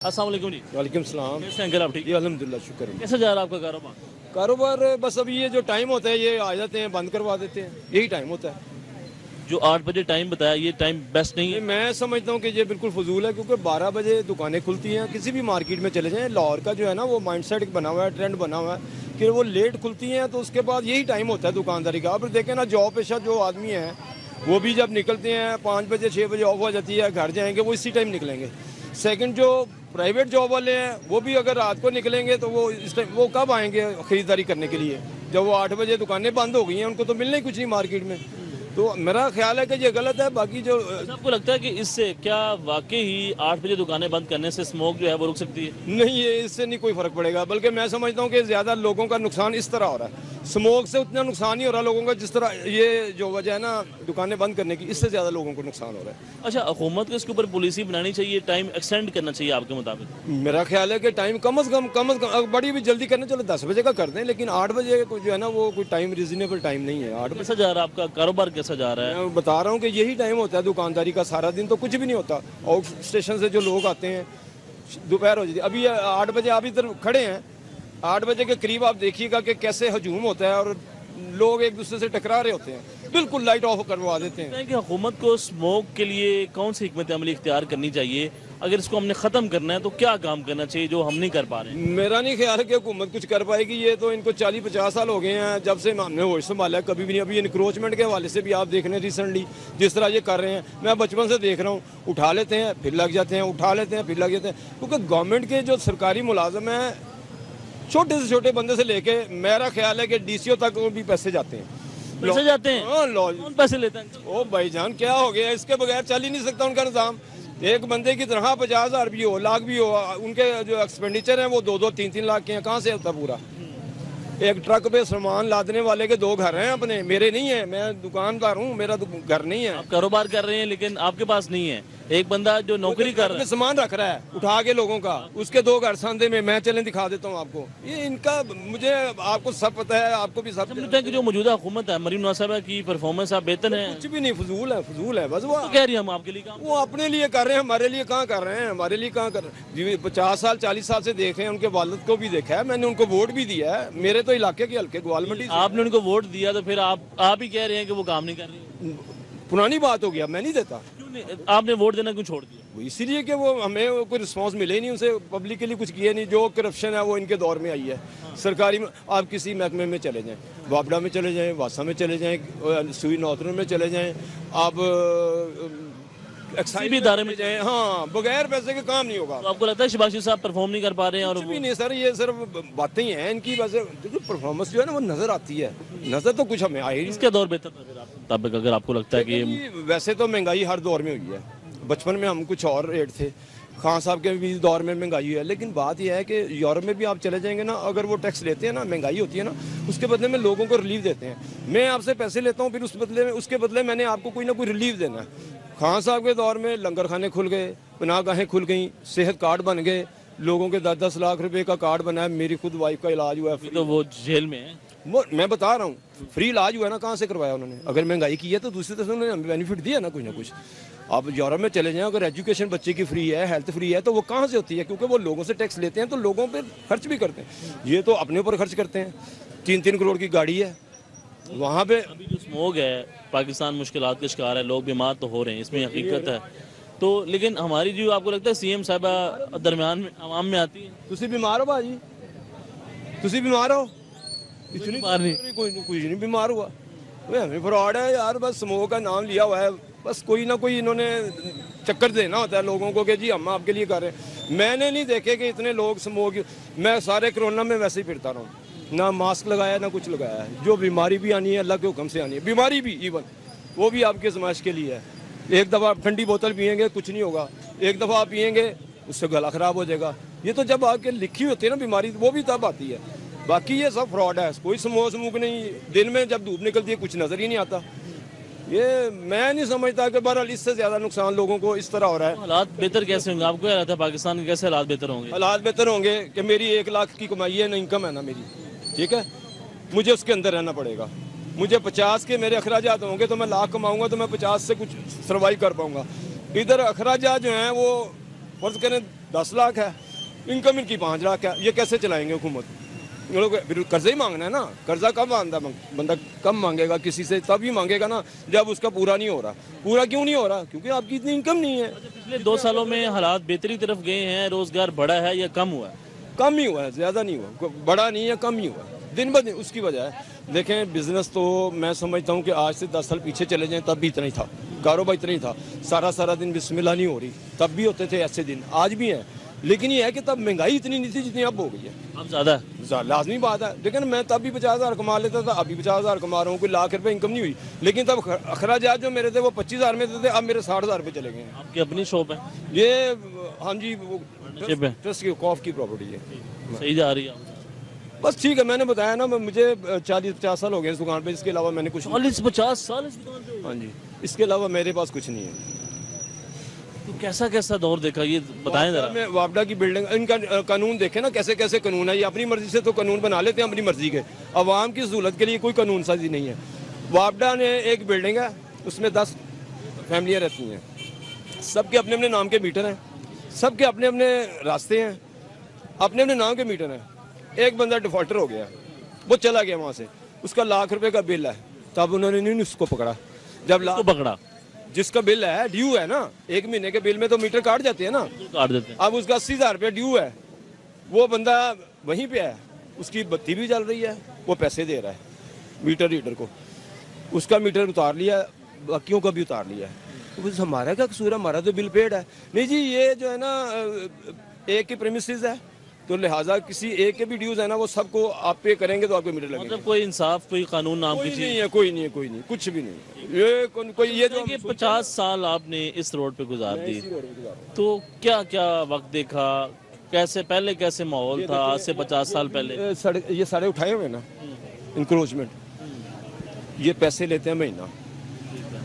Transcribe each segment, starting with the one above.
अस्सलाम वालेकुम जी। वालेकुम सलाम। कैसे हैं अंकल आप? ठीक जी अल्हम्दुलिल्लाह शुक्र है। कैसे जा रहा है आपका कारोबार? कारोबार बस अभी ये जो टाइम होता है ये आ जाते हैं बंद करवा देते हैं, यही टाइम होता है। जो 8 बजे टाइम बताया ये टाइम बेस्ट नहीं नहीं, है। मैं समझता हूँ कि ये बिल्कुल फजूल है क्योंकि 12 बजे दुकानें खुलती हैं। किसी भी मार्केट में चले जाएं, लाहौर का जो है ना वो माइंडसेट बना हुआ है, ट्रेंड बना हुआ है कि वो लेट खुलती हैं, तो उसके बाद यही टाइम होता है दुकानदारी का। अब देखें ना, जॉब पेशा जो आदमी है वो भी जब निकलते हैं 5 बजे 6 बजे ऑफ हो जाती है, घर जाएंगे वो इसी टाइम निकलेंगे। सेकंड, जो प्राइवेट जॉब वाले हैं वो भी अगर रात को निकलेंगे तो वो इस टाइम वो कब आएंगे ख़रीदारी करने के लिए, जब वो 8 बजे दुकानें बंद हो गई हैं, उनको तो मिलना ही कुछ नहीं मार्केट में। तो मेरा ख्याल है कि ये गलत है। बाकी जो अच्छा, आपको लगता है कि इससे क्या वाकई ही 8 बजे दुकानें बंद करने से स्मोक जो है वो रुक सकती है? नहीं, ये इससे नहीं कोई फ़र्क पड़ेगा, बल्कि मैं समझता हूँ कि ज़्यादा लोगों का नुकसान इस तरह हो रहा है। स्मोक से उतना नुकसान नहीं हो रहा लोगों का जिस तरह ये जो वजह है ना दुकानें बंद करने की, इससे ज़्यादा लोगों को नुकसान हो रहा है। अच्छा, हुकूमत को इसके ऊपर पॉलिसी बनानी चाहिए, टाइम एक्सटेंड करना चाहिए आपके मुताबिक? मेरा ख्याल है कि टाइम कम से कम बड़ी भी जल्दी करने, चलो 10 बजे का कर दें, लेकिन 8 बजे को जो है ना वो कोई टाइम रीजनेबल टाइम नहीं है। 8 बजे कैसा जा रहा है आपका कारोबार, कैसा जा रहा है? मैं बता रहा हूँ कि यही टाइम होता है दुकानदारी का। सारा दिन तो कुछ भी नहीं होता। आउट स्टेशन से जो लोग आते हैं दोपहर हो जाती है। अभी 8 बजे आप इधर खड़े हैं, 8 बजे के करीब आप देखिएगा कि कैसे हजूम होता है और लोग एक दूसरे से टकरा रहे होते हैं, बिल्कुल लाइट ऑफ करवा देते हैं। कि हुकूमत को स्मोक के लिए कौन सी हिकमत अमली इख्तियार करनी चाहिए? अगर इसको हमने ख़त्म करना है तो क्या काम करना चाहिए जो हम नहीं कर पा रहे हैं? मेरा नहीं ख्याल है कि हुकूमत कुछ कर पाएगी। ये तो इनको 40-50 साल हो गए हैं जब से हमने होश संभाला है, कभी भी नहीं। अभी इंक्रोचमेंट के हवाले से भी आप देख रहे हैं रिसेंटली जिस तरह ये कर रहे हैं, मैं बचपन से देख रहा हूँ। उठा लेते हैं फिर लग जाते हैं, उठा लेते हैं फिर लग जाते हैं, क्योंकि गवर्नमेंट के जो सरकारी मुलाजम हैं, छोटे से छोटे बंदे से लेके मेरा ख्याल है कि DCO तक वो भी पैसे जाते हैं। पैसे जाते हैं? हाँ, कौन पैसे लेते हैं? ओ भाईजान, क्या हो गया? इसके बगैर चल ही नहीं सकता उनका निज़ाम। एक बंदे की तरह 50,000 भी हो, लाख भी हो, उनके जो एक्सपेंडिचर हैं वो 2-2 3-3 लाख के हैं। कहाँ से होता पूरा? एक ट्रक पे सामान लादने वाले के 2 घर हैं अपने, मेरे नहीं है। मैं दुकानदार हूँ, मेरा घर नहीं है। आप कारोबार कर रहे हैं लेकिन आपके पास नहीं है। एक बंदा जो नौकरी कर रहा है, सामान रख रहा है उठा के लोगों का, उसके 2 घर सांधे में। मैं चलें दिखा देता हूँ आपको। ये इनका, मुझे आपको सब पता है, आपको भी सब समझते हैं कि जो मौजूदा हुकूमत है मरीम नवाज साहब की परफॉर्मेंस आप बेहतर है? कुछ भी नहीं, फजूल है, फजूल है बस। वो तो कह रही है हम आपके लिए काम, वो अपने लिए कर रहे हैं, हमारे लिए कहाँ कर रहे हैं? हमारे लिए कहाँ कर रहे हैं? 50 साल 40 साल से देख रहे हैं, उनके वालिद को भी देखा है, मैंने उनको वोट भी दिया है। मेरे तो इलाके के हल्के ग्वालमंडी से। आपने उनको वोट दिया तो फिर आप ही कह रहे हैं कि वो काम नहीं कर रही? पुरानी बात हो गया, मैं नहीं देता। क्यों नहीं? आपने वोट देना क्यों छोड़ दिया? वो इसीलिए कि वो हमें कोई रिस्पांस मिले ही नहीं, उनसे पब्लिक के लिए कुछ किया नहीं। जो करप्शन है वो इनके दौर में आई है। सरकारी में आप किसी महकमे में चले जाएं, वापडा में चले जाएं, वासा में चले जाएं, सुई नौतरों में चले जाएं, आप एक्साइज इदारे में जाएं, हाँ, बगैर पैसे के काम नहीं होगा। तो आपको लगता है शहबाज साहब परफॉर्म नहीं कर पा रहे हैं? और कुछ भी नहीं सर, ये सिर्फ बातें ही हैं इनकी। वैसे परफॉर्मेंस जो है ना वो नजर आती है, नजर तो कुछ हमें आई। इसका दौर बेहतर था फिर आपके मुताबिक, अगर आपको लगता है कि वैसे तो महंगाई हर दौर में हुई है। बचपन में हम कुछ और रेट थे, खान साहब के भी दौर में महंगाई हुई है। लेकिन बात यह है कि यूरोप में भी आप चले जाएंगे ना, अगर वो टैक्स लेते हैं ना, महंगाई होती है ना, उसके बदले में लोगों को रिलीफ देते हैं। मैं आपसे पैसे लेता हूँ, फिर उसके बदले मैंने आपको कोई ना कोई रिलीफ देना है। खान साहब के दौर में लंगर खाने खुल गए, पनाहगाहें खुल गई, सेहत कार्ड बन गए, लोगों के 10-10 लाख रुपए का कार्ड बना है। मेरी खुद वाइफ का इलाज हुआ है। तो वो जेल में है। मैं बता रहा हूँ, फ्री इलाज हुआ है ना, कहाँ से करवाया उन्होंने? अगर महंगाई की है तो दूसरी तरफ से उन्होंने बेनिफिट दिया ना कुछ ना कुछ। आप यूरोप में चले जाएं, अगर एजुकेशन बच्चे की फ्री है, हेल्थ फ्री है, तो वो कहाँ से होती है? क्योंकि वो लोगों से टैक्स लेते हैं, तो लोगों पे खर्च भी करते हैं। ये तो अपने ऊपर खर्च करते हैं। 3-3 करोड़ की गाड़ी है वहाँ पे। अभी जो स्मोक है, पाकिस्तान मुश्किलात का शिकार है, लोग बीमार तो हो रहे हैं, इसमें हकीकत है। तो लेकिन हमारी जो, आपको लगता है CM साहबा दरमियान में आवाम में आती है? तुसी बीमार हो भाजी? तुसी बीमार हो? इतनी बीमार नहीं। कोई नहीं बीमार हुआ। हमें फ्रॉड है यार, बस स्मोक का नाम लिया हुआ है, बस कोई ना कोई इन्होंने चक्कर देना होता है लोगों को कि जी हम आपके लिए कर रहे हैं। मैंने नहीं देखे कि इतने लोग स्मोक, मैं सारे कोरोना में वैसे ही फिरता रहा हूँ, ना मास्क लगाया ना कुछ लगाया है। जो बीमारी भी आनी है अल्लाह के हुक्म से आनी है, बीमारी भी इवन वो भी आपके समाज के लिए है। एक दफ़ा आप ठंडी बोतल पियेंगे कुछ नहीं होगा, एक दफ़ा आप पियेंगे उससे गला ख़राब हो जाएगा। ये तो जब आके लिखी होती है ना बीमारी, वो भी तब आती है। बाकी ये सब फ्रॉड है, कोई स्मोक नहीं। दिन में जब धूप निकलती है कुछ नज़र ही नहीं आता। ये मैं नहीं समझता कि बहरहाल इससे ज़्यादा नुकसान लोगों को इस तरह हो रहा है। हालात बेहतर कैसे होंगे? आपको क्या लगता है पाकिस्तान के कैसे हालात बेहतर होंगे? हालात बेहतर होंगे कि मेरी 1 लाख की कमाई है ना, इनकम है ना मेरी, ठीक है, मुझे उसके अंदर रहना पड़ेगा। मुझे 50 के मेरे अखराजात होंगे तो मैं लाख कमाऊंगा तो मैं 50 से कुछ सर्वाइव कर पाऊंगा। इधर अखराजात जो हैं वो فرض کریں 10 لاکھ ہے, انکم ان کی 5 لاکھ ہے, یہ کیسے چلائیں گے حکومت؟ ان لوگ پھر قرضہ ہی مانگنا ہے نا. قرضہ کب مانگتا بندہ؟ کم مانگے گا کسی سے, تب ہی مانگے گا نا جب اس کا پورا نہیں ہو رہا. پورا کیوں نہیں ہو رہا؟ کیونکہ آپ کی اتنی انکم نہیں ہے. پچھلے 2 سالوں میں حالات بہتری طرف گئے ہیں, روزگار بڑھا ہے یا کم ہوا ہے؟ کم ہی ہوا ہے, زیادہ نہیں ہوا, بڑا نہیں ہے, کم ہی ہوا ہے دن بدن. اس کی وجہ ہے دیکھیں بزنس تو میں سمجھتا ہوں کہ آج سے 10 سال پیچھے چلے جائیں تب بھی اتنا ہی تھا, کاروبار اتنا ہی تھا. سارا دن بسم اللہ نہیں ہو رہی, تب بھی ہوتے تھے ایسے دن, آج بھی ہیں. لیکن یہ ہے کہ تب مہنگائی اتنی نہیں تھی جتنی اب ہو گئی ہے. اب زیادہ ہے. لازمی بات ہے. لیکن میں تب بھی 50,000 کما لیتا تھا, ابھی 50,000 کما رہا ہوں, کوئی لاکھ روپے انکم نہیں ہوئی. لیکن تب اخراجات جو میرے تھے وہ 25,000 میں تھے, اب میرے 60,000 روپے چلے گئے ہیں. آپ کی اپنی شاپ ہے؟ یہ ہاں جی, شپ ہے, ٹرسٹ کی خوف کی پراپرٹی ہے. صحیح جا رہی ہے. بس ٹھیک ہے, میں نے بتایا نا, مجھے 40-50 سال ہو گئے اس دکان پہ, اس کے علاوہ میں نے کچھ 40-50 سال اس دکان پہ ہو گئے؟ ہاں جی, اس کے علاوہ میرے پاس کچھ نہیں ہے. تو کیسا دور دیکھا یہ بتائیں ذرا. میں وابڈا کی بلڈنگ, ان کا قانون دیکھیں نا کیسے قانون ہے. یہ اپنی مرضی سے تو قانون بنا لیتے ہیں اپنی مرضی کے, عوام کی سہولت کے لیے کوئی قانون سازی نہیں ہے. وابڈا نے ایک بلڈنگ ہے, اس میں 10 فیملیاں رہتی ہیں, سب کے اپنے اپنے نام کے میٹر ہیں, سب کے اپنے اپنے راستے ہیں, اپنے اپنے نام کے میٹر ہیں. ایک بندہ ڈیفالٹر ہو گیا, وہ چلا گیا وہاں سے, اس کا لاکھ روپے کا بل ہے. تب انہوں نے نہیں اس کو پکڑا. جب پکڑا جس کا بل ہے, ڈیو ہے نا, 1 مہینے کے بل میں تو میٹر کاٹ جاتے ہیں نا, کاٹ دیتے ہیں. اب اس کا 80,000 روپے ڈیو ہے. وہ بندہ وہیں پہ ہے, اس کی بتی بھی جل رہی ہے, وہ پیسے دے رہا ہے میٹر ریڈر کو. اس کا میٹر اتار لیا, باقیوں کا بھی اتار لیا ہے. بس ہمارا کیا قصور ہے, ہمارا تو بل پیڈ ہے. نہیں جی, یہ جو ہے نا ایک کی پریمیسز ہے, تو لہٰذا کسی ایک کے بھی ڈیوز ہے نا, وہ سب کو آپ پے کریں گے تو آپ کو میٹر لگے گا. مطلب کوئی انصاف, کوئی قانون نام کی چیز نہیں ہے, کوئی نہیں, کچھ بھی نہیں. یہ جو 50 سال آپ نے اس روڈ پہ گزار دی, تو کیا وقت دیکھا, پہلے کیسے ماحول تھا آج سے 50 سال پہلے؟ یہ سارے اٹھائے ہوئے نا انکروچمنٹ, یہ پیسے لیتے ہیں مہینہ,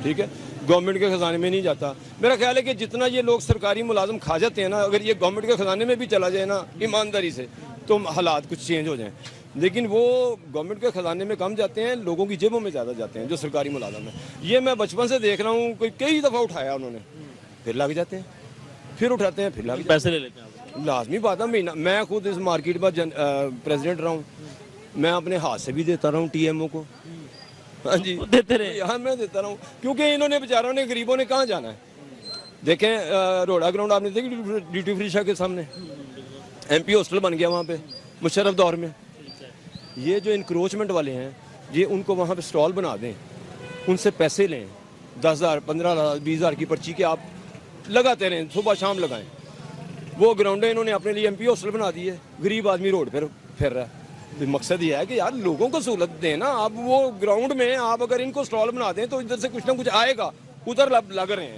ٹھیک ہے, گورنمنٹ کے خزانے میں نہیں جاتا. میرا خیال ہے کہ جتنا یہ لوگ سرکاری ملازم کھا جاتے ہیں نا, اگر یہ گورنمنٹ کے خزانے میں بھی چلا جائے نا ایمانداری سے, تو حالات کچھ چینج ہو جائیں. لیکن وہ گورنمنٹ کے خزانے میں کم جاتے ہیں, لوگوں کی جیبوں میں زیادہ جاتے ہیں جو سرکاری ملازم ہیں. یہ میں بچپن سے دیکھ رہا ہوں, کئی دفعہ اٹھایا انہوں نے, پھر لگ جاتے ہیں, پھر اٹھاتے ہیں, پھر لگ جاتے ہیں. پیسے لے لیتے ہیں. لازمی بات ہے. مہینہ میں خود اس مارکیٹ پر پریزیڈنٹ رہا ہوں, میں اپنے ہاتھ سے بھی دیتا رہا ہوں ٹی ایم او کو. ہاں جی, دیتے رہے. یہاں میں دیتا رہا ہوں, کیونکہ انہوں نے بیچاروں نے, غریبوں نے کہاں جانا ہے. دیکھیں روڑا گراؤنڈ آپ نے دیکھی ڈیوٹی فری شاہ کے سامنے, ایم پی ہاسٹل بن گیا وہاں پہ مشرف دور میں. یہ جو انکروچمنٹ والے ہیں, یہ ان کو وہاں پہ سٹال بنا دیں, ان سے پیسے لیں, 10,000 15,000 20,000 کی پرچی کے آپ لگاتے رہیں, صبح شام لگائیں. وہ گراؤنڈیں انہوں نے اپنے لیے ایم پی ہاسٹل بنا دی ہے, غریب آدمی روڈ پہ پھر رہا ہے. مقصد یہ ہے کہ یار لوگوں کو سہولت دیں نا. اب وہ گراؤنڈ میں آپ اگر ان کو سٹال بنا دیں تو ادھر سے کچھ نہ کچھ آئے گا, ادھر لگ رہے ہیں.